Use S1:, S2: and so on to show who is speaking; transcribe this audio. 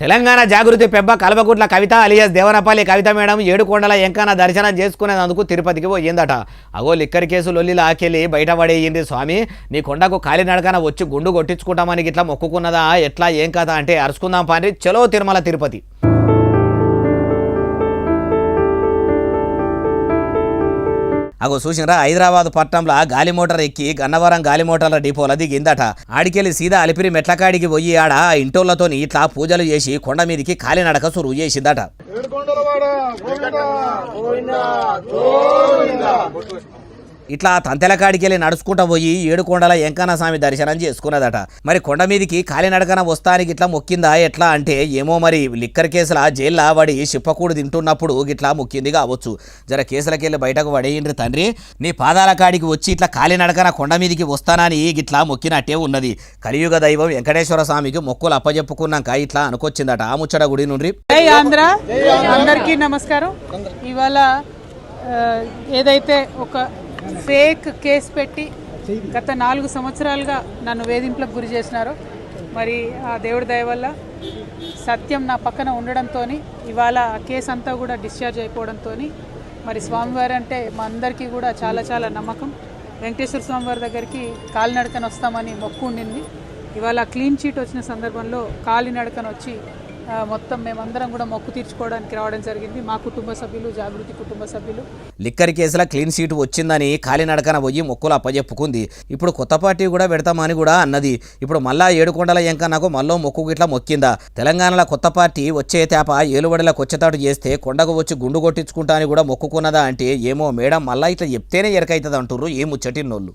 S1: తెలంగాణ జాగృతి పెబ్బ కల్వకుట్ల కవిత alias Devarapalli కవిత madam ఏడుకొండల ఎంకన్న దర్శనం చేసుకునేందుకు తిరుపతికి పోయిందట. అగో లిక్కర్ కేసు లొల్లిలో ఆకెళ్ళి బయటపడేయింది. స్వామి నీ కొండకు కాలినడకన వచ్చి గుండు కొట్టించుకుంటామని ఇట్లా మొక్కుకున్నదా ఎట్లా ఏం కథ అంటే అరుచుకుందాం పాండ్రి చలో తిరుమల తిరుపతి. అగో చూసినరా హైదరాబాద్ పట్టణంలో గాలి మోటార్ ఎక్కి గన్నవరం గాలి మోటార్ల డిపోల దిగిందట. ఆడికెళ్ళి సీదా అలిపిరి మెట్లకాడికి పోయి ఆడ ఇంటోళ్లతోని ఇట్లా పూజలు చేసి కొండ మీదికి కాలినడక సురువు చేసిందట. ఇట్లా తంతెలకాడికెళ్ళి నడుచుకుంటా పోయి ఏడుకొండల ఎంకన్న స్వామి దర్శనం చేసుకున్నదట. మరి కొండ మీదికి కాలినడకన వస్తానికి ఇట్లా మొక్కిందా ఎట్లా అంటే ఏమో మరి లిక్కర్ కేసుల జైల్లో పడి చిప్పకూడు తింటున్నప్పుడు ఇట్లా మొక్కింది కావచ్చు. జర కేసులకెళ్ళి బయటకు పడేయండి తండ్రి, నీ పాదాల కాడికి వచ్చి ఇట్లా కాలినడకన కొండ మీదికి వస్తానని ఇట్లా మొక్కినట్టే ఉన్నది. కలియుగ దైవం వెంకటేశ్వర స్వామికి మొక్కులు అప్పజెప్పుకున్నాక ఇట్లా అనుకొచ్చిందట. ఆ ముచ్చట గుడి నుండి
S2: ఆంధ్ర అందరికీ నమస్కారం. ఇవాళ ఏదైతే ఒక ఫేక్ కేసు పెట్టి గత 4 సంవత్సరాలుగా నన్ను వేధింపులకు గురి చేసినారు, మరి ఆ దేవుడి దయ వల్ల సత్యం నా పక్కన ఉండడంతో ఇవాళ ఆ కేసు అంతా కూడా డిశ్చార్జ్ అయిపోవడంతో మరి స్వామివారి అంటే మా అందరికీ కూడా చాలా చాలా నమ్మకం. వెంకటేశ్వర స్వామివారి దగ్గరికి కాలినడకన వస్తామని మొక్కు ఉండింది. ఇవాళ క్లీన్ చీట్ వచ్చిన సందర్భంలో కాలినడకన వచ్చి మొత్తం మేమందరం కూడా మొక్కు తీర్చుకోవడానికి రావడం జరిగింది. మా కుటుంబ సభ్యులు, జాగృతి కుటుంబ సభ్యులు.
S1: లిక్కర్ కేసుల క్లీన్ సీట్ వచ్చిందని కాలినడకన పోయి మొక్కులు అప్పజెప్పుకుంది. ఇప్పుడు కొత్త పార్టీ కూడా పెడతామని కూడా అన్నది. ఇప్పుడు మళ్ళా ఏడుకొండల ఎంకన్నకు మళ్ళీ మొక్కు గిట్లా మొక్కిందా. తెలంగాణలో కొత్త పార్టీ వచ్చే తేప ఏలుబడిలకు వచ్చేతాటు చేస్తే కొండకు వచ్చి గుండు కొట్టించుకుంటా అని కూడా మొక్కుకున్నదా అంటే ఏమో మేడం మళ్ళా ఇట్లా చెప్తేనే ఎరకైతుంది అంటుర్రు ఏ ముచ్చటిన్నోళ్ళు.